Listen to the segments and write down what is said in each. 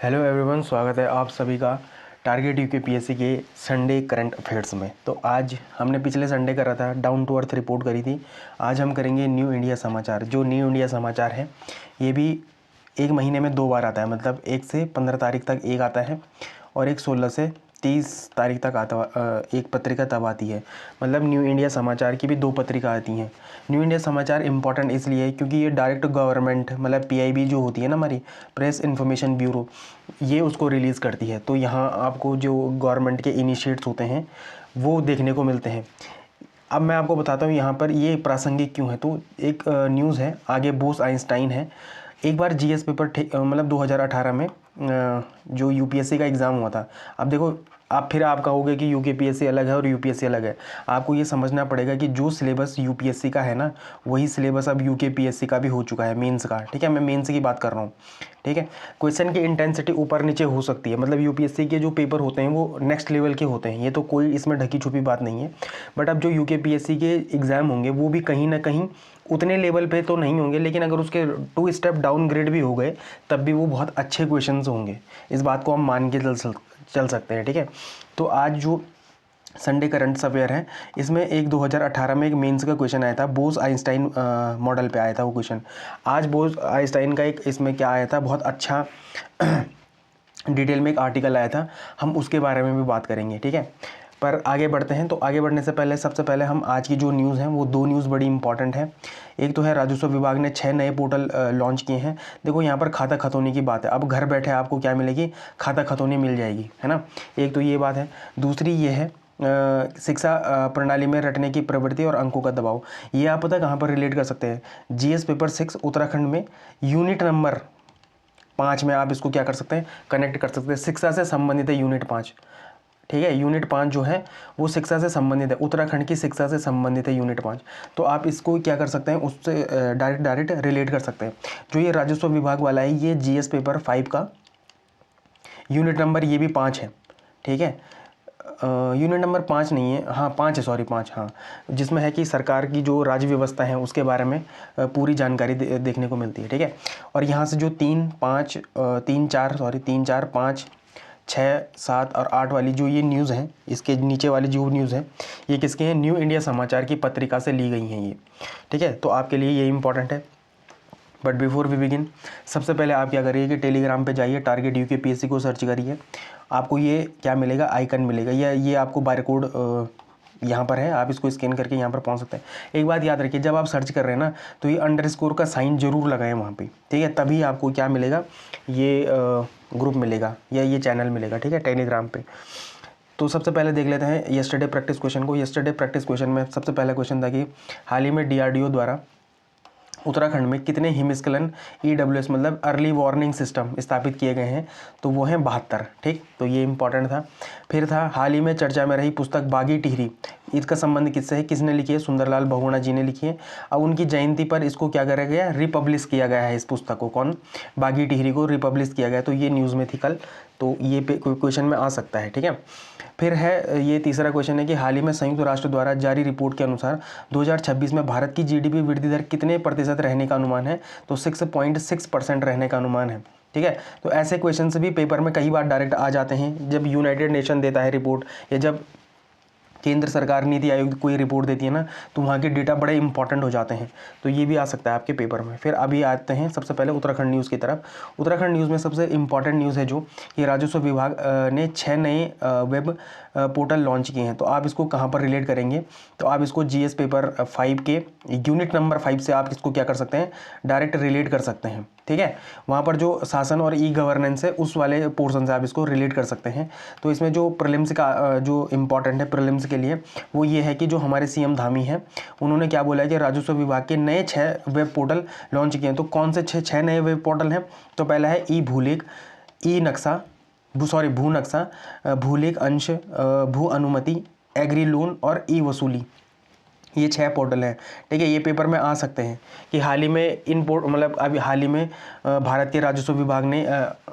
Hello everyone, स्वागत है आप सभी का टारगेट यूकेपीएससी के संडे करंट अफेयर्स में। तो आज हमने पिछले संडे करा था, डाउन टू अर्थ रिपोर्ट करी थी। आज हम करेंगे न्यू इंडिया समाचार। जो न्यू इंडिया समाचार है ये भी एक महीने में 2 बार आता है, मतलब 1 से 15 तारीख तक एक आता है और एक 16 से 30 तारीख तक एक पत्रिका तब आती है। मतलब न्यू इंडिया समाचार की भी 2 पत्रिका आती हैं। न्यू इंडिया समाचार इम्पॉर्टेंट इसलिए है क्योंकि ये डायरेक्ट गवर्नमेंट, मतलब पीआईबी जो होती है ना, हमारी प्रेस इन्फॉर्मेशन ब्यूरो, ये उसको रिलीज़ करती है। तो यहाँ आपको जो गवर्नमेंट के इनिशिएट्स होते हैं वो देखने को मिलते हैं। अब मैं आपको बताता हूँ यहाँ पर ये प्रासंगिक क्यों है। तो एक न्यूज़ है, आगे बोस आइंस्टाइन है। एक बार जीएस पेपर मतलब 2018 में जो यूपीएससी का एग्ज़ाम हुआ था। अब देखो, आप कहोगे कि यूकेपीएससी अलग है और यूपीएससी अलग है। आपको ये समझना पड़ेगा कि जो सिलेबस यूपीएससी का है ना, वही सिलेबस अब यूकेपीएससी का भी हो चुका है, मेंस का। ठीक है, मैं मेंस की बात कर रहा हूँ। ठीक है, क्वेश्चन की इंटेंसिटी ऊपर नीचे हो सकती है। मतलब यूपीएससी के जो पेपर होते हैं वो नेक्स्ट लेवल के होते हैं, ये तो कोई इसमें ढकी छुपी बात नहीं है। बट अब जो यूकेपीएससी के एग्ज़ाम होंगे वो भी कहीं ना कहीं उतने लेवल पे तो नहीं होंगे, लेकिन अगर उसके 2 स्टेप डाउनग्रेड भी हो गए तब भी वो बहुत अच्छे क्वेश्चंस होंगे। इस बात को हम मान के चल सकते हैं। ठीक है, तो आज जो संडे करंट अफेयर है इसमें एक 2018 में एक मेंस का क्वेश्चन आया था, बोस आइंस्टाइन मॉडल पे आया था वो क्वेश्चन। आज बोस आइंस्टाइन का एक इसमें क्या आया था, बहुत अच्छा डिटेल में एक आर्टिकल आया था, हम उसके बारे में भी बात करेंगे। ठीक है, पर आगे बढ़ते हैं। तो आगे बढ़ने से पहले सबसे पहले हम आज की जो न्यूज़ हैं वो 2 न्यूज़ बड़ी इंपॉर्टेंट है। एक तो है राजस्व विभाग ने 6 नए पोर्टल लॉन्च किए हैं। देखो यहाँ पर खाता खतौनी की बात है। अब घर बैठे आपको क्या मिलेगी, खाता खतौनी मिल जाएगी, है ना। एक तो ये बात है। दूसरी ये है शिक्षा प्रणाली में रटने की प्रवृत्ति और अंकों का दबाव। ये आप पता कहाँ पर रिलेट कर सकते हैं, जीएस पेपर 6 उत्तराखंड में यूनिट नंबर 5 में आप इसको क्या कर सकते हैं, कनेक्ट कर सकते हैं। शिक्षा से संबंधित है यूनिट 5। ठीक है, यूनिट 5 जो है वो शिक्षा से संबंधित है, उत्तराखंड की शिक्षा से संबंधित है यूनिट 5। तो आप इसको क्या कर सकते हैं, उससे डायरेक्ट रिलेट कर सकते हैं। जो ये राजस्व विभाग वाला है ये जीएस पेपर 5 का यूनिट नंबर ये भी 5 है। ठीक है, यूनिट नंबर 5 नहीं है, हाँ 5 है, सॉरी 5, हाँ, जिसमें है कि सरकार की जो राज्य व्यवस्था है उसके बारे में पूरी जानकारी देखने को मिलती है। ठीक है, और यहाँ से जो 3, 4, 5, 6, 7 और 8 वाली जो ये न्यूज़ हैं, इसके नीचे वाली जो न्यूज़ है ये किसके हैं, न्यू इंडिया समाचार की पत्रिका से ली गई हैं ये। ठीक है, तो आपके लिए ये इंपॉर्टेंट है। बट बिफोर वी बिगिन, सबसे पहले आप क्या करिए कि टेलीग्राम पे जाइए, टारगेट यूकेपीएससी को सर्च करिए। आपको ये क्या मिलेगा, आइकन मिलेगा, या ये आपको बारकोड यहाँ पर है, आप इसको स्कैन करके यहाँ पर पहुँच सकते हैं। एक बात याद रखिए, जब आप सर्च कर रहे हैं ना तो ये अंडरस्कोर का साइन जरूर लगाएं वहाँ पे। ठीक है, तभी आपको क्या मिलेगा, ये ग्रुप मिलेगा या ये चैनल मिलेगा। ठीक है, टेलीग्राम पे। तो सबसे पहले देख लेते हैं यस्टरडे प्रैक्टिस क्वेश्चन को। यस्टरडे प्रैक्टिस क्वेश्चन में सबसे पहला क्वेश्चन था कि हाल ही में डीआरडीओ द्वारा उत्तराखंड में कितने हिमस्खलन ईडब्ल्यूएस मतलब अर्ली वार्निंग सिस्टम स्थापित किए गए हैं, तो वो हैं 72। ठीक, तो ये इंपॉर्टेंट था। फिर था हाल ही में चर्चा में रही पुस्तक बागी टिहरी, इसका संबंध किससे है, किसने लिखी है, सुंदरलाल बहुगुणा जी ने लिखी है। अब उनकी जयंती पर इसको क्या करा गया, रिपब्लिश किया गया है। इस पुस्तक को कौन, बागी टिहरी को रिपब्लिश किया गया। तो ये न्यूज़ में थी कल, तो ये क्वेश्चन में आ सकता है। ठीक है, फिर है ये तीसरा क्वेश्चन है कि हाल ही में संयुक्त राष्ट्र द्वारा जारी रिपोर्ट के अनुसार 2026 में भारत की जीडीपी वृद्धि दर कितने प्रतिशत रहने का अनुमान है, तो 6.6% रहने का अनुमान है। ठीक है, तो ऐसे क्वेश्चन भी पेपर में कई बार डायरेक्ट आ जाते हैं। जब यूनाइटेड नेशन देता है रिपोर्ट या जब केंद्र सरकार नीति आयोग कोई रिपोर्ट देती है ना, तो वहाँ के डेटा बड़े इंपॉर्टेंट हो जाते हैं। तो ये भी आ सकता है आपके पेपर में। फिर अभी आते हैं सबसे पहले उत्तराखंड न्यूज़ की तरफ। उत्तराखंड न्यूज़ में सबसे इंपॉर्टेंट न्यूज़ है जो कि राजस्व विभाग ने 6 नए वेब पोर्टल लॉन्च किए हैं। तो आप इसको कहाँ पर रिलेट करेंगे, तो आप इसको जीएस पेपर 5 के यूनिट नंबर 5 से आप इसको क्या कर सकते हैं, डायरेक्ट रिलेट कर सकते हैं। ठीक है, वहाँ पर जो शासन और ई गवर्नेंस है उस वाले पोर्शन से आप इसको रिलेट कर सकते हैं। तो इसमें जो प्रीलिम्स का जो इम्पॉर्टेंट है प्रीलिम्स के लिए वो ये है कि जो हमारे सीएम धामी हैं उन्होंने क्या बोला है कि राजस्व विभाग के नए 6 वेब पोर्टल लॉन्च किए हैं। तो कौन से 6 नए वेब पोर्टल हैं, तो पहला है ई भूलेख, ई नक्शा, भू नक्शा, भूलेख अंश, भू अनुमति, एग्री लोन और ई वसूली। ये 6 पोर्टल हैं, ठीक है। ये पेपर में आ सकते हैं कि हाल ही में मतलब अभी हाल ही में भारत के राजस्व विभाग ने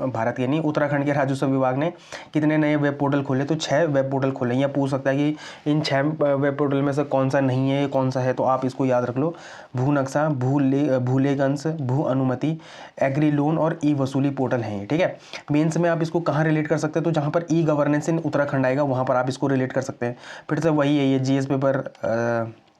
भारत के नहीं, उत्तराखंड के राजस्व विभाग ने कितने नए वेब पोर्टल खोले, तो 6 वेब पोर्टल खोले। या पूछ सकता है कि इन 6 वेब पोर्टल में से कौन सा नहीं है, कौन सा है, तो आप इसको याद रख लो। भू नक्शा, भूलेख अंश, भू अनुमति, एग्री लोन और ई वसूली पोर्टल हैं, ठीक है। मेंस में आप इसको कहाँ रिलेट कर सकते हैं, तो जहाँ पर ई गवर्नेंस इन उत्तराखंड आएगा वहाँ पर आप इसको रिलेट कर सकते हैं। फिर से वही है, ये जीएस पेपर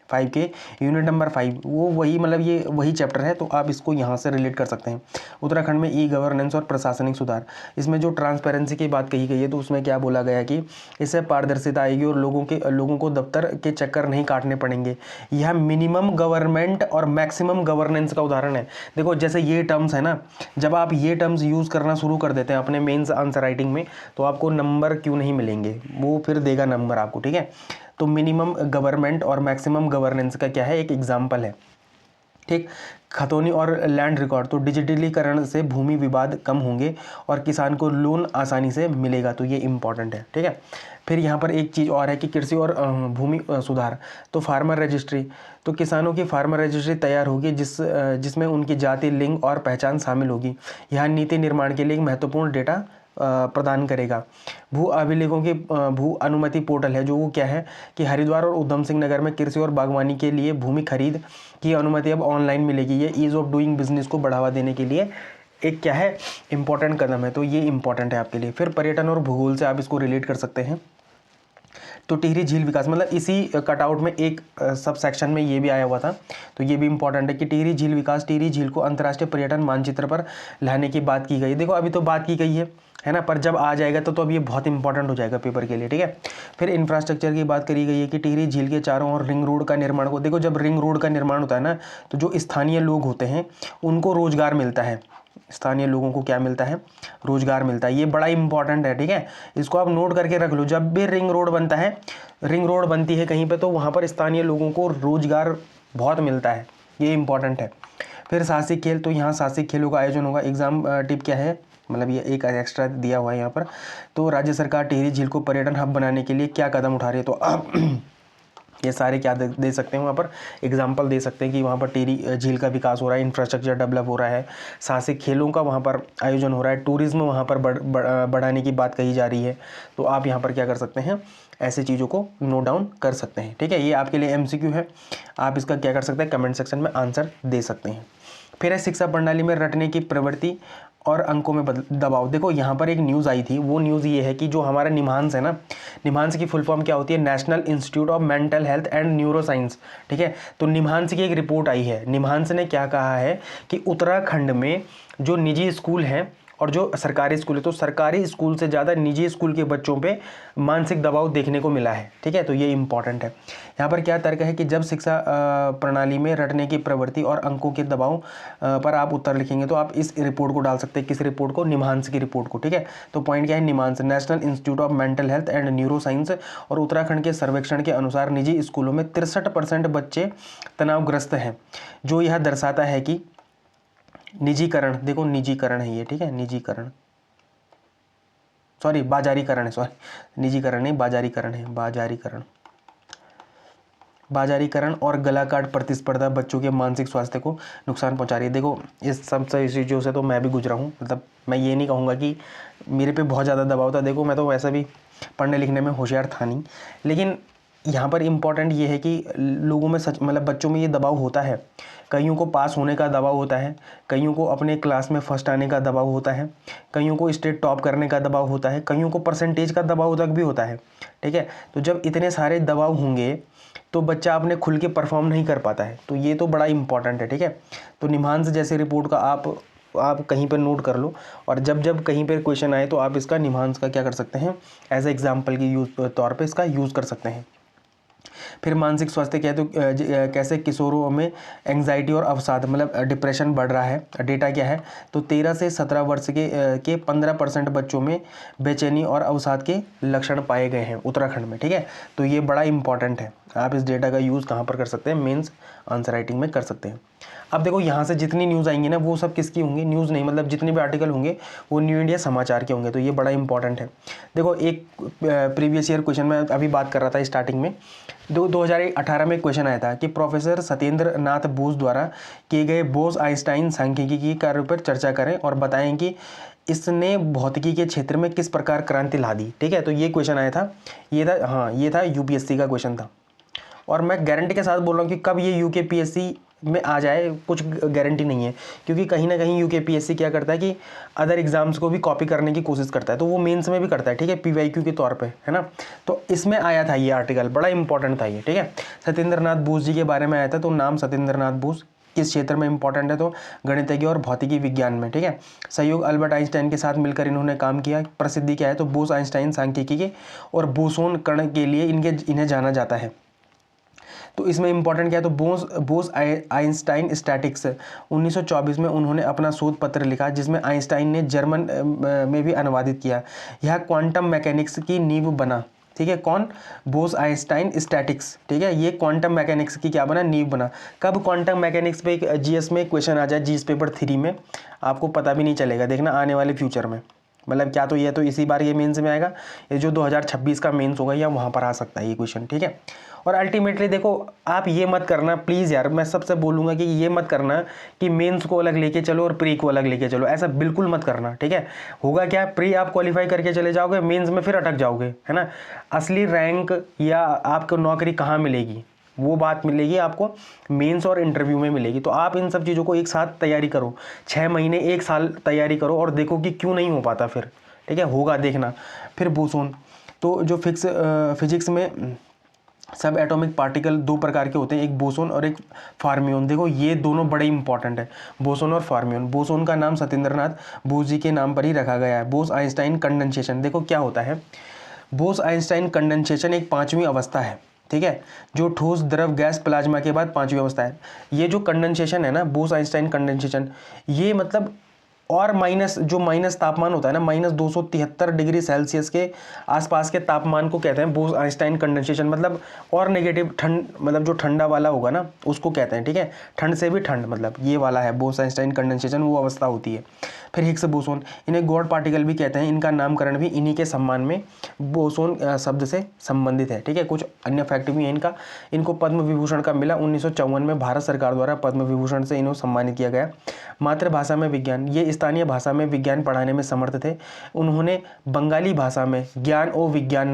5 के यूनिट नंबर 5 वो वही, मतलब ये वही चैप्टर है, तो आप इसको यहाँ से रिलेट कर सकते हैं। उत्तराखंड में ई गवर्नेंस और प्रशासनिक सुधार, इसमें जो ट्रांसपेरेंसी की बात कही गई है, तो उसमें क्या बोला गया कि इससे पारदर्शिता आएगी और लोगों को दफ्तर के चक्कर नहीं काटने पड़ेंगे। यह मिनिमम गवर्नमेंट और मैक्सिमम गवर्नेंस का उदाहरण है। देखो जैसे ये टर्म्स है ना, जब आप ये टर्म्स यूज़ करना शुरू कर देते हैं अपने मेंस आंसर राइटिंग में, तो आपको नंबर क्यों नहीं मिलेंगे, वो फिर देगा नंबर आपको, ठीक है। तो मिनिमम गवर्नमेंट और मैक्सिमम गवर्नेंस का क्या है, एक एग्जाम्पल है, ठीक। खतौनी और लैंड रिकॉर्ड, तो डिजिटलीकरण से भूमि विवाद कम होंगे और किसान को लोन आसानी से मिलेगा, तो ये इंपॉर्टेंट है, ठीक है। फिर यहाँ पर एक चीज़ और है कि कृषि और भूमि सुधार, तो फार्मर रजिस्ट्री, तो किसानों की फार्मर रजिस्ट्री तैयार होगी जिसमें उनकी जाति, लिंग और पहचान शामिल होगी। यह नीति निर्माण के लिए एक महत्वपूर्ण डेटा प्रदान करेगा। भू अभिलेखों की भू अनुमति पोर्टल है, जो वो क्या है कि हरिद्वार और उधम सिंह नगर में कृषि और बागवानी के लिए भूमि खरीद की अनुमति अब ऑनलाइन मिलेगी। ये ईज़ ऑफ डूइंग बिजनेस को बढ़ावा देने के लिए एक क्या है, इंपॉर्टेंट कदम है, तो ये इंपॉर्टेंट है आपके लिए। फिर पर्यटन और भूगोल से आप इसको रिलेट कर सकते हैं। तो टिहरी झील विकास, मतलब इसी कटआउट में एक सब सेक्शन में ये भी आया हुआ था, तो ये भी इंपॉर्टेंट है कि टिहरी झील विकास, टिहरी झील को अंतर्राष्ट्रीय पर्यटन मानचित्र पर लाने की बात की गई। देखो अभी तो बात की गई है ना, पर जब आ जाएगा तो अब ये बहुत इंपॉर्टेंट हो जाएगा पेपर के लिए, ठीक है। फिर इंफ्रास्ट्रक्चर की बात करी गई है कि टिहरी झील के चारों ओर रिंग रोड का निर्माण को, देखो जब रिंग रोड का निर्माण होता है ना, तो जो स्थानीय लोग होते हैं उनको रोजगार मिलता है, स्थानीय लोगों को क्या मिलता है, रोजगार मिलता है। ये बड़ा इंपॉर्टेंट है, ठीक है, इसको आप नोट करके रख लो। जब भी रिंग रोड बनता है, रिंग रोड बनती है कहीं पे, तो वहाँ पर स्थानीय लोगों को रोजगार बहुत मिलता है, ये इंपॉर्टेंट है। फिर साहसिक खेल, तो यहाँ साहसिक खेलों का आयोजन होगा। एग्जाम टिप क्या है, मतलब ये एक एक्स्ट्रा दिया हुआ है यहाँ पर। तो राज्य सरकार टिहरी झील को पर्यटन हब बनाने के लिए क्या कदम उठा रही है, तो आप ये सारे क्या दे सकते हैं, वहाँ पर एग्जाम्पल दे सकते हैं कि वहाँ पर टिहरी झील का विकास हो रहा है, इंफ्रास्ट्रक्चर डेवलप हो रहा है, साहसिक खेलों का वहाँ पर आयोजन हो रहा है, टूरिज्म वहाँ पर बढ़ाने की बात कही जा रही है। तो आप यहाँ पर क्या कर सकते हैं, ऐसे चीज़ों को नोट डाउन कर सकते हैं, ठीक है। ये आपके लिए MCQ है, आप इसका क्या कर सकते हैं, कमेंट सेक्शन में आंसर दे सकते हैं। फिर है शिक्षा प्रणाली में रटने की प्रवृत्ति और अंकों में दबाव। देखो यहाँ पर एक न्यूज़ आई थी, वो न्यूज़ ये है कि जो हमारा निम्हांस है ना, निम्हांस की फुल फॉर्म क्या होती है, national institute of mental health and neuro science, ठीक है। तो निम्हांस की एक रिपोर्ट आई है, निम्हांस ने क्या कहा है कि उत्तराखंड में जो निजी स्कूल हैं और जो सरकारी स्कूल है, तो सरकारी स्कूल से ज़्यादा निजी स्कूल के बच्चों पे मानसिक दबाव देखने को मिला है, ठीक है। तो ये इंपॉर्टेंट है। यहाँ पर क्या तर्क है कि जब शिक्षा प्रणाली में रटने की प्रवृत्ति और अंकों के दबाव पर आप उत्तर लिखेंगे, तो आप इस रिपोर्ट को डाल सकते हैं, किस रिपोर्ट को, निम्हांस की रिपोर्ट को, ठीक है। तो पॉइंट क्या है, निम्हांस national institute of mental health and neuro science और उत्तराखंड के सर्वेक्षण के अनुसार निजी स्कूलों में 63% बच्चे तनावग्रस्त हैं, जो यह दर्शाता है कि निजीकरण, देखो निजीकरण है ये, ठीक है, निजीकरण, सॉरी बाजारीकरण है, सॉरी निजीकरण नहीं, बाजारीकरण है, बाजारीकरण और गला काट प्रतिस्पर्धा बच्चों के मानसिक स्वास्थ्य को नुकसान पहुंचा रही है। देखो इस सब चीज़ों से तो मैं भी गुजरा हूँ, मतलब मैं ये नहीं कहूँगा कि मेरे पे बहुत ज़्यादा दबाव था, देखो मैं तो वैसा भी पढ़ने लिखने में होशियार था नहीं, लेकिन यहाँ पर इम्पॉर्टेंट ये है कि लोगों में सच, मतलब बच्चों में ये दबाव होता है। कईयों को पास होने का दबाव होता है, कईयों को अपने क्लास में फर्स्ट आने का दबाव होता है, कईयों को स्टेट टॉप करने का दबाव होता है, कईयों को परसेंटेज का दबाव तक भी होता है, ठीक है। तो जब इतने सारे दबाव होंगे तो बच्चा अपने खुल के परफॉर्म नहीं कर पाता है, तो ये तो बड़ा इंपॉर्टेंट है, ठीक है। तो निम्हांस जैसे रिपोर्ट का आप कहीं पर नोट कर लो, और जब कहीं पर क्वेश्चन आए तो आप इसका निम्हांस का क्या कर सकते हैं, एज ए एग्जाम्पल के तौर पर इसका यूज़ कर सकते हैं। फिर मानसिक स्वास्थ्य क्या है, तो कैसे किशोरों में एंग्जाइटी और अवसाद, मतलब डिप्रेशन बढ़ रहा है। डेटा क्या है, तो 13 से 17 वर्ष के 15% बच्चों में बेचैनी और अवसाद के लक्षण पाए गए हैं उत्तराखंड में, ठीक है। तो ये बड़ा इंपॉर्टेंट है, आप इस डेटा का यूज़ कहाँ पर कर सकते हैं, मेंस आंसर राइटिंग में कर सकते हैं। अब देखो यहाँ से जितनी न्यूज़ आएंगी ना, वो सब किसकी होंगी, न्यूज़ नहीं, मतलब जितने भी आर्टिकल होंगे वो न्यू इंडिया समाचार के होंगे, तो ये बड़ा इंपॉर्टेंट है। देखो एक प्रीवियस ईयर क्वेश्चन में अभी बात कर रहा था स्टार्टिंग में, 2018 में क्वेश्चन आया था कि प्रोफेसर सत्येंद्र नाथ बोस द्वारा किए गए बोस आइंस्टाइन सांख्यिकी कार्य पर चर्चा करें और बताएं कि इसने भौतिकी के क्षेत्र में किस प्रकार क्रांति ला दी। ठीक है, तो ये क्वेश्चन आया था, ये था यूपीएससी का क्वेश्चन था। और मैं गारंटी के साथ बोल रहा हूँ कि कब ये यूकेपीएससी में आ जाए कुछ गारंटी नहीं है, क्योंकि कहीं ना कहीं यूकेपीएससी क्या करता है कि अदर एग्जाम्स को भी कॉपी करने की कोशिश करता है, तो वो मेंस में भी करता है। ठीक है, पीवाईक्यू के तौर पे, है ना। तो इसमें आया था ये आर्टिकल, बड़ा इंपॉर्टेंट था ये। ठीक है, सत्येंद्र नाथ बोस जी के बारे में आया था। तो नाम सत्येंद्र नाथ बोस किस क्षेत्र में इंपॉर्टेंट है, तो गणितज्ञ और भौतिकी विज्ञान में। ठीक है, सहयोग अल्बर्ट आइंस्टाइन के साथ मिलकर इन्होंने काम किया। प्रसिद्धि क्या है, तो बोस आइंस्टाइन सांख्यिकी के और बोसोन कण के लिए इन्हें जाना जाता है। तो इसमें इंपॉर्टेंट क्या है, तो बोस आइंस्टाइन स्टैटिक्स 1924 में उन्होंने अपना शोध पत्र लिखा, जिसमें आइंस्टाइन ने जर्मन में भी अनुवादित किया। यह क्वांटम मैकेनिक्स की नींव बना। ठीक है, कौन, बोस आइंस्टाइन स्टैटिक्स। ठीक है, ये क्वांटम मैकेनिक्स की क्या बना, नींव बना। कब क्वांटम मैकेनिक्स पे जीएस में क्वेश्चन आ जाए, जीएस पेपर 3 में, आपको पता भी नहीं चलेगा, देखना आने वाले फ्यूचर में। मतलब क्या, तो ये तो इसी बार ये मेंस में आएगा, ये जो 2026 का मेंस होगा या वहाँ पर आ सकता है ये क्वेश्चन। ठीक है, और अल्टीमेटली देखो, आप ये मत करना प्लीज़ यार, मैं सबसे बोलूँगा कि ये मत करना कि मेंस को अलग लेके चलो और प्री को अलग लेके चलो, ऐसा बिल्कुल मत करना। ठीक है, होगा क्या, प्री आप क्वालिफाई करके चले जाओगे, मेंस में फिर अटक जाओगे, है ना। असली रैंक या आपको नौकरी कहाँ मिलेगी, वो बात मिलेगी आपको मेंस और इंटरव्यू में मिलेगी। तो आप इन सब चीज़ों को एक साथ तैयारी करो, 6 महीने 1 साल तैयारी करो और देखो कि क्यों नहीं हो पाता फिर। ठीक है, होगा, देखना। फिर बोसोन, तो जो फिजिक्स में सब एटॉमिक पार्टिकल 2 प्रकार के होते हैं, एक बोसोन और एक फार्मियोन। देखो ये दोनों बड़े इंपॉर्टेंट है, बोसोन और फार्मियोन। बोसोन का नाम सत्येंद्र नाथ बोस जी के नाम पर ही रखा गया है। बोस आइंस्टाइन कंडेंसेशन, देखो क्या होता है, बोस आइंस्टाइन कंडेंसेशन एक 5वीं अवस्था है। ठीक है, जो ठोस द्रव गैस प्लाज्मा के बाद 5वीं अवस्था है। ये जो कंडेंसेशन है ना, बोस आइंस्टाइन कंडेंसेशन, ये मतलब और माइनस तापमान होता है ना, -273 डिग्री सेल्सियस के आसपास के तापमान को कहते हैं बोस आइंस्टाइन कंडेंसेशन। मतलब और नेगेटिव ठंड, मतलब जो ठंडा वाला होगा ना उसको कहते हैं। ठीक है, ठंड से भी ठंड, मतलब ये वाला है बोस आइंस्टाइन कंडेंसेशन, वो अवस्था होती है। फिर हिग्स बोसोन, इन्हें गॉड पार्टिकल भी कहते हैं। इनका नामकरण भी इन्हीं के सम्मान में बोसोन शब्द से संबंधित है। ठीक है, कुछ अन्य फैक्ट भी है इनका। इनको पद्म विभूषण का मिला 1954 में, भारत सरकार द्वारा पद्म विभूषण से इन्हें सम्मानित किया गया। मातृभाषा में विज्ञान, ये स्थानीय भाषा में विज्ञान पढ़ाने में समर्थ थे। उन्होंने बंगाली भाषा में ज्ञान ओ विज्ञान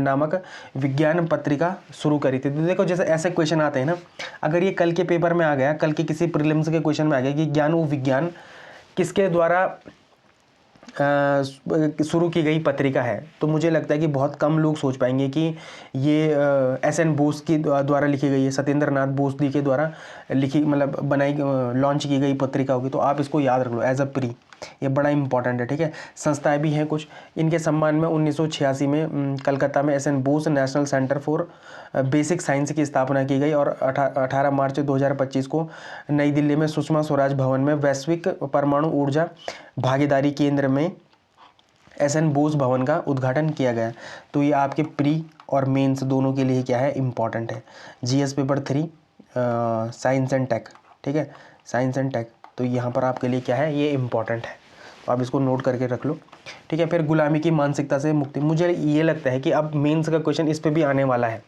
नामक विज्ञान पत्रिका शुरू करी थी। तो देखो जैसे ऐसे क्वेश्चन आते हैं ना, अगर ये कल के पेपर में आ गया, कल के किसी प्रीलिम्स के क्वेश्चन में आ गया कि ज्ञान ओ विज्ञान किसके द्वारा शुरू की गई पत्रिका है, तो मुझे लगता है कि बहुत कम लोग सोच पाएंगे कि ये एस.एन. बोस की द्वारा लिखी गई है, सत्येंद्र नाथ बोस जी के द्वारा लिखी, मतलब बनाई, लॉन्च की गई पत्रिका होगी। तो आप इसको याद रख लो एज अ प्री, ये बड़ा इंपॉर्टेंट है। ठीक है, संस्थाएं भी हैं कुछ इनके सम्मान में। 1986 में कलकत्ता में SN. Bose national centre for basic science की स्थापना की गई और 18 मार्च 2025 को नई दिल्ली में सुषमा स्वराज भवन में वैश्विक परमाणु ऊर्जा भागीदारी केंद्र में एस.एन. बोस भवन का उद्घाटन किया गया। तो ये आपके प्री और मेंस दोनों के लिए क्या है, इंपॉर्टेंट है। GS paper 3 science and tech. ठीक है, साइंस एंड टेक, तो यहाँ पर आपके लिए क्या है, ये इंपॉर्टेंट है, तो आप इसको नोट करके रख लो। ठीक है, फिर गुलामी की मानसिकता से मुक्ति, मुझे ये लगता है कि अब मेंस का क्वेश्चन इस पे भी आने वाला है।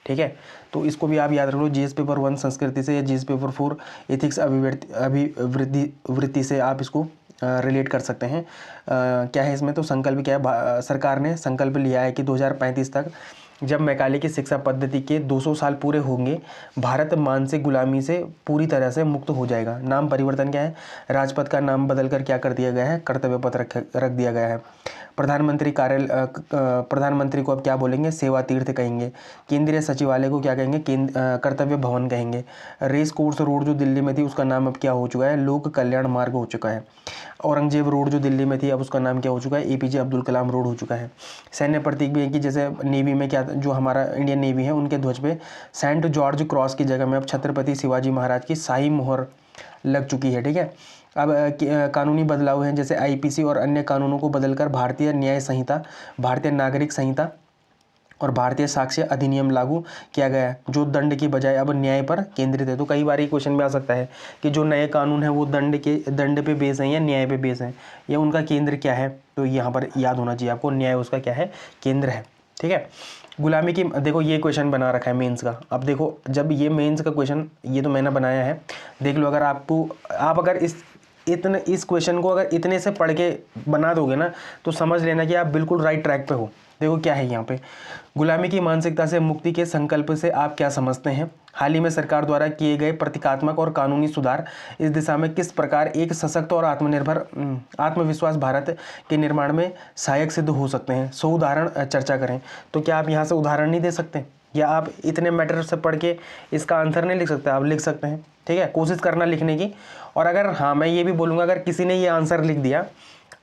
ठीक है, तो इसको भी आप याद रख लो। जीएस पेपर 1 संस्कृति से या जीएस पेपर 4 एथिक्स अभिवृत्ति से आप इसको रिलेट कर सकते हैं। क्या है इसमें, तो संकल्प क्या है, सरकार ने संकल्प लिया है कि 2035 तक जब मैकाले की शिक्षा पद्धति के 200 साल पूरे होंगे, भारत मानसिक गुलामी से पूरी तरह से मुक्त हो जाएगा। नाम परिवर्तन क्या है, राजपथ का नाम बदलकर क्या कर दिया गया है, कर्तव्य पथ रख दिया गया है। प्रधानमंत्री को अब क्या बोलेंगे, सेवा तीर्थ कहेंगे। केंद्रीय सचिवालय को क्या कहेंगे, कर्तव्य भवन कहेंगे। रेस कोर्स रोड जो दिल्ली में थी उसका नाम अब क्या हो चुका है, लोक कल्याण मार्ग हो चुका है। औरंगजेब रोड जो दिल्ली में थी अब उसका नाम क्या हो चुका है, एपीजे अब्दुल कलाम रोड हो चुका है। सैन्य प्रतीक भी है कि जैसे नेवी में क्या, जो हमारा इंडियन नेवी है उनके ध्वज पे सेंट जॉर्ज क्रॉस की जगह में अब छत्रपति शिवाजी महाराज की शाही मोहर लग चुकी है। ठीक है, अब कानूनी बदलाव हैं, जैसे आईपीसी और अन्य कानूनों को बदलकर भारतीय न्याय संहिता, भारतीय नागरिक संहिता और भारतीय साक्ष्य अधिनियम लागू किया गया है, जो दंड की बजाय अब न्याय पर केंद्रित है। तो कई बार ये क्वेश्चन में आ सकता है कि जो नए कानून है वो दंड पे बेस है या न्याय पे बेस है, या उनका केंद्र क्या है, तो यहाँ पर याद होना चाहिए आपको, न्याय उसका क्या है, केंद्र है। ठीक है। गुलामी की, देखो ये क्वेश्चन बना रखा है मेंस का। अब देखो जब ये मेंस का क्वेश्चन ये तो मैंने बनाया है, देख लो। अगर आपको, आप अगर इस क्वेश्चन को अगर इतने से पढ़ के बना दोगे ना, तो समझ लेना कि आप बिल्कुल राइट ट्रैक पे हो। देखो क्या है यहाँ पे, गुलामी की मानसिकता से मुक्ति के संकल्प से आप क्या समझते हैं? हाल ही में सरकार द्वारा किए गए प्रतीकात्मक और कानूनी सुधार इस दिशा में किस प्रकार एक सशक्त और आत्मनिर्भर आत्मविश्वास भारत के निर्माण में सहायक सिद्ध हो सकते हैं? सो उदाहरण चर्चा करें। तो क्या आप यहाँ से उदाहरण नहीं दे सकते, या आप इतने मैटर से पढ़ के इसका आंसर नहीं लिख सकते? आप लिख सकते हैं, ठीक है। कोशिश करना लिखने की। और अगर, हाँ मैं ये भी बोलूँगा, अगर किसी ने ये आंसर लिख दिया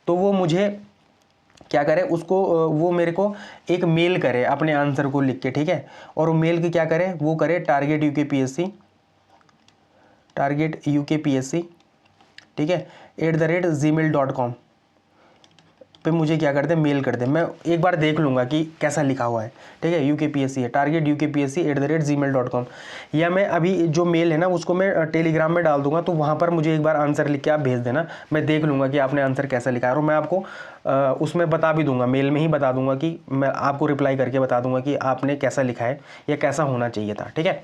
तो वो मुझे क्या करे, उसको वो मेरे को एक मेल करे अपने आंसर को लिख के, ठीक है। और वो मेल की क्या करे, वो करे टारगेट यूके PSC, ठीक है, @gmail.com पे मुझे क्या कर दे, मेल कर दे। मैं एक बार देख लूँगा कि कैसा लिखा हुआ है, ठीक है। UKPSC है, टारगेट UKPSC @gmail.com। या मैं अभी जो मेल है ना उसको मैं टेलीग्राम में डाल दूंगा, तो वहाँ पर मुझे एक बार आंसर लिख के आप भेज देना। मैं देख लूँगा कि आपने आंसर कैसा लिखा है, और मैं आपको उसमें बता भी दूंगा, मेल में ही बता दूंगा कि मैं आपको रिप्लाई करके बता दूंगा कि आपने कैसा लिखा है या कैसा होना चाहिए था, ठीक है।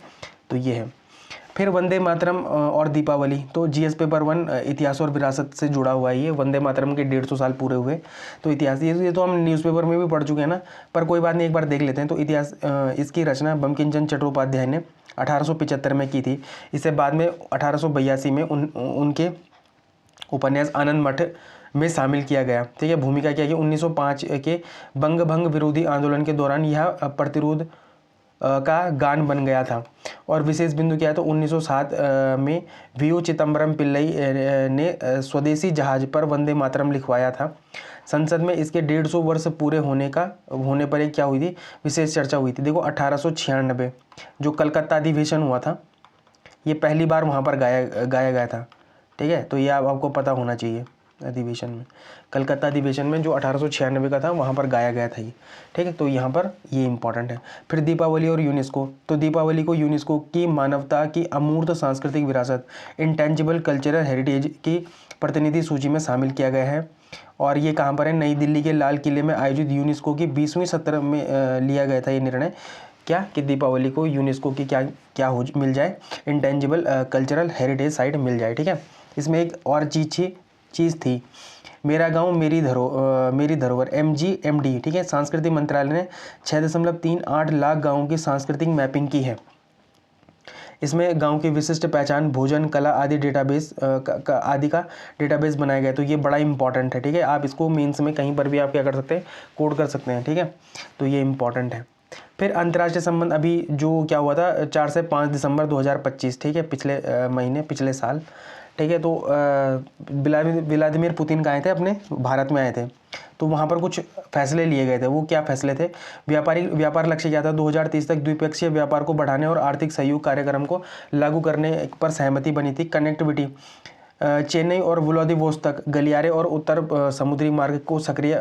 तो ये है। फिर वंदे मातरम और दीपावली, तो GS पेपर 1 इतिहास और विरासत से जुड़ा हुआ है ये। वंदे मातरम के 150 साल पूरे हुए, तो इतिहास ये तो हम न्यूज़पेपर में भी पढ़ चुके हैं ना, पर कोई बात नहीं, एक बार देख लेते हैं। तो इतिहास, इसकी रचना बंकिम चंद्र चट्टोपाध्याय ने 1875 में की थी। इससे बाद में 1882 में उनके उपन्यास आनंद मठ में शामिल किया गया, ठीक है। भूमिका क्या की, 1905 के बंग भंग विरोधी आंदोलन के दौरान यह प्रतिरोध का गान बन गया था। और विशेष बिंदु क्या है, तो 1907 में VU चिदम्बरम पिल्लई ने स्वदेशी जहाज पर वंदे मातरम लिखवाया था। संसद में इसके 150 वर्ष पूरे होने पर एक क्या हुई थी, विशेष चर्चा हुई थी। देखो 1896 जो कलकत्ता अधिवेशन हुआ था, ये पहली बार वहाँ पर गाया गया था, ठीक है। तो ये आपको पता होना चाहिए। अधिवेशन में, कलकत्ता अधिवेशन में जो 1896 का था, वहाँ पर गाया गया था ये, ठीक है। तो यहाँ पर ये इंपॉर्टेंट है। फिर दीपावली और यूनेस्को, तो दीपावली को यूनेस्को की मानवता की अमूर्त सांस्कृतिक विरासत, इंटेंजिबल कल्चरल हेरिटेज की प्रतिनिधि सूची में शामिल किया गया है। और ये कहाँ पर है, नई दिल्ली के लाल किले में आयोजित यूनेस्को की 20वीं सत्र में लिया गया था ये निर्णय, क्या कि दीपावली को यूनेस्को की क्या हो मिल जाए, इंटेंजिबल कल्चरल हेरिटेज साइट मिल जाए, ठीक है। इसमें एक और चीज़ थी, मेरा गांव मेरी धरोहर MGMD, ठीक है। सांस्कृतिक मंत्रालय ने 6.38 लाख गाँवों की सांस्कृतिक मैपिंग की है। इसमें गांव की विशिष्ट पहचान, भोजन, कला आदि डेटाबेस आदि का डेटाबेस बनाया गया। तो ये बड़ा इंपॉर्टेंट है, ठीक है। आप इसको मेंस में कहीं पर भी आप क्या कर सकते हैं, कोड कर सकते हैं, ठीक है। तो ये इंपॉर्टेंट है। फिर अंतर्राष्ट्रीय संबंध, अभी जो क्या हुआ था 4 से 5 दिसंबर 2025, ठीक है, पिछले साल, ठीक है। तो व्लादिमीर पुतिन कहाँ आए थे, अपने भारत में आए थे। तो वहाँ पर कुछ फैसले लिए गए थे। वो क्या फैसले थे, व्यापार लक्ष्य क्या था, 2030 तक द्विपक्षीय व्यापार को बढ़ाने और आर्थिक सहयोग कार्यक्रम को लागू करने पर सहमति बनी थी। कनेक्टिविटी, चेन्नई और व्लादिवोस्तोक गलियारे और उत्तर समुद्री मार्ग को सक्रिय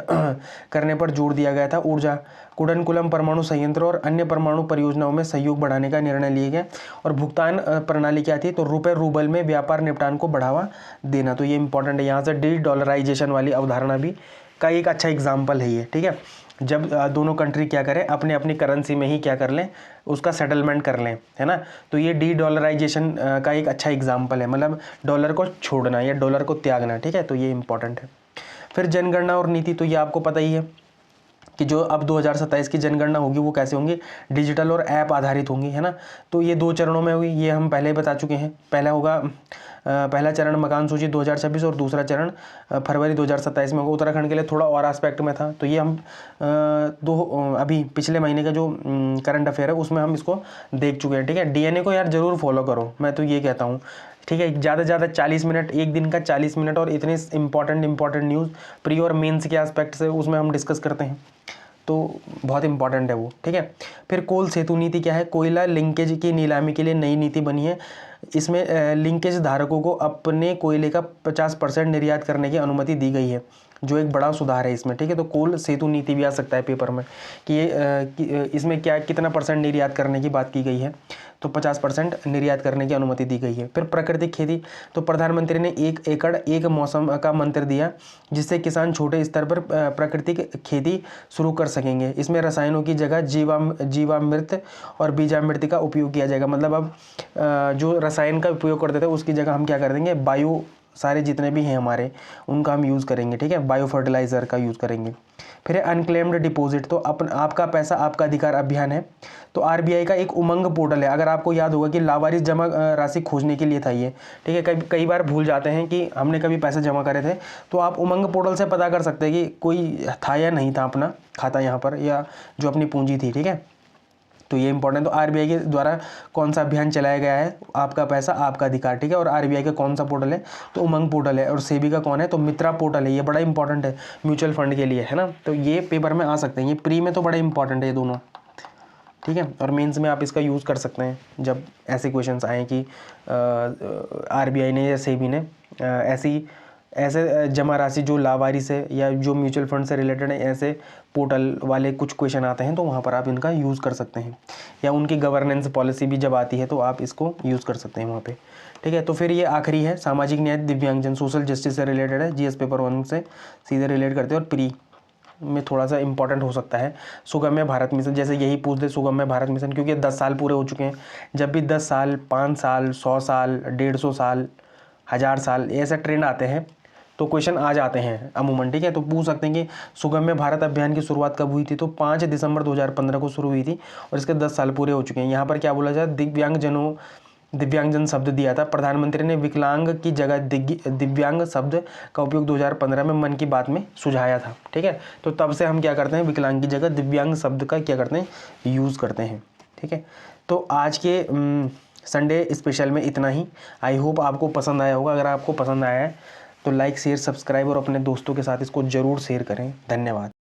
करने पर जोर दिया गया था। ऊर्जा, कुडनकुलम परमाणु संयंत्र और अन्य परमाणु परियोजनाओं में सहयोग बढ़ाने का निर्णय लिए गए। और भुगतान प्रणाली क्या थी, तो रुपए रूबल में व्यापार निपटान को बढ़ावा देना। तो ये इंपॉर्टेंट है। यहाँ से डॉलराइजेशन वाली अवधारणा भी का एक अच्छा एग्जाम्पल है ये, ठीक है। जब दोनों कंट्री क्या करें, अपने अपनी करेंसी में ही क्या कर लें, उसका सेटलमेंट कर लें, है ना। तो ये डॉलराइजेशन का एक अच्छा एग्जाम्पल है, मतलब डॉलर को छोड़ना या डॉलर को त्यागना, ठीक है। तो ये इंपॉर्टेंट है। फिर जनगणना और नीति, तो ये आपको पता ही है कि जो अब 2027 की जनगणना होगी वो कैसे होंगी, डिजिटल और ऐप आधारित होंगी, है ना। तो ये 2 चरणों में होगी, ये हम पहले ही बता चुके हैं। पहला चरण मकान सूची 2026 और दूसरा चरण फरवरी 2027 में होगा। उत्तराखंड के लिए थोड़ा और एस्पेक्ट में था, तो ये हम अभी पिछले महीने का जो करंट अफेयर है उसमें हम इसको देख चुके हैं, ठीक है। DNA को यार ज़रूर फॉलो करो, मैं तो ये कहता हूँ, ठीक है। ज़्यादा से ज़्यादा 40 मिनट, एक दिन का 40 मिनट, और इतने इंपॉर्टेंट न्यूज़ प्री और मेंस के एस्पेक्ट से उसमें हम डिस्कस करते हैं, तो बहुत इंपॉर्टेंट है वो, ठीक है। फिर कोल सेतु नीति क्या है, कोयला लिंकेज की नीलामी के लिए नई नीति बनी है। इसमें लिंकेज धारकों को अपने कोयले का 50% निर्यात करने की अनुमति दी गई है। जो एक बड़ा सुधार है इसमें, ठीक है। तो कोल सेतु नीति भी आ सकता है पेपर में कि इसमें क्या कितना % निर्यात करने की बात की गई है, तो 50% निर्यात करने की अनुमति दी गई है। फिर प्राकृतिक खेती, तो प्रधानमंत्री ने 1 एकड़ 1 मौसम का मंत्र दिया, जिससे किसान छोटे स्तर पर प्राकृतिक खेती शुरू कर सकेंगे। इसमें रसायनों की जगह जीवामृत और बीजामृत का उपयोग किया जाएगा। मतलब अब जो रसायन का उपयोग करते थे उसकी जगह हम क्या कर देंगे, बायो सारे जितने भी हैं हमारे उनका हम यूज़ करेंगे, ठीक है। बायो फर्टिलाइज़र का यूज़ करेंगे। फिर अनक्लेम्ड डिपॉजिट, तो आपका पैसा आपका अधिकार अभियान है। तो आरबीआई का एक उमंग पोर्टल है, अगर आपको याद होगा कि लावारिस जमा राशि खोजने के लिए था ये, ठीक है। कई बार भूल जाते हैं कि हमने कभी पैसे जमा करे थे, तो आप उमंग पोर्टल से पता कर सकते हैं कि कोई था या नहीं था अपना खाता यहाँ पर, या जो अपनी पूंजी थी, ठीक है। तो ये इंपॉर्टेंट। तो आरबीआई के द्वारा कौन सा अभियान चलाया गया है, आपका पैसा आपका अधिकार, ठीक है। और आरबीआई का कौन सा पोर्टल है, तो उमंग पोर्टल है। और सेबी का कौन है, तो मित्रा पोर्टल है। ये बड़ा इंपॉर्टेंट है म्यूचुअल फंड के लिए, है ना। तो ये पेपर में आ सकते हैं, ये प्री में तो बड़ा इंपॉर्टेंट है ये दोनों, ठीक है। और मेंस में आप इसका यूज़ कर सकते हैं जब ऐसे क्वेश्चंस आए कि आरबीआई ने या सेबी ने ऐसे जमा राशि जो लावारिस है या जो म्यूचुअल फंड से रिलेटेड है, ऐसे पोर्टल वाले कुछ क्वेश्चन आते हैं, तो वहाँ पर आप इनका यूज़ कर सकते हैं। या उनकी गवर्नेंस पॉलिसी भी जब आती है तो आप इसको यूज़ कर सकते हैं वहाँ पे, ठीक है। तो फिर ये आखिरी है सामाजिक न्याय दिव्यांगजन, सोशल जस्टिस से रिलेटेड है, जीएस पेपर 1 से सीधे रिलेट करते हैं। और प्री में थोड़ा सा इंपॉर्टेंट हो सकता है सुगम्य भारत मिशन, जैसे यही पूछ दे सुगम्य भारत मिशन, क्योंकि 10 साल पूरे हो चुके हैं। जब भी 10 साल, 5 साल, 100 साल, 150 साल, 1000 साल ऐसे ट्रेंड आते हैं तो क्वेश्चन आ जाते हैं अमूमन, ठीक है। तो पूछ सकते हैं कि सुगम्य भारत अभियान की शुरुआत कब हुई थी, तो 5 दिसंबर 2015 को शुरू हुई थी और इसके 10 साल पूरे हो चुके हैं। यहाँ पर क्या बोला जाए, दिव्यांगजन शब्द दिया था। प्रधानमंत्री ने विकलांग की जगह दिव्यांग शब्द का उपयोग 2015 में मन की बात में सुझाया था, ठीक है। तो तब से हम क्या करते हैं, विकलांग की जगह दिव्यांग शब्द का क्या करते हैं, यूज़ करते हैं, ठीक है। तो आज के संडे स्पेशल में इतना ही। आई होप आपको पसंद आया होगा। अगर आपको पसंद आया है तो लाइक, शेयर, सब्सक्राइब और अपने दोस्तों के साथ इसको ज़रूर शेयर करें। धन्यवाद।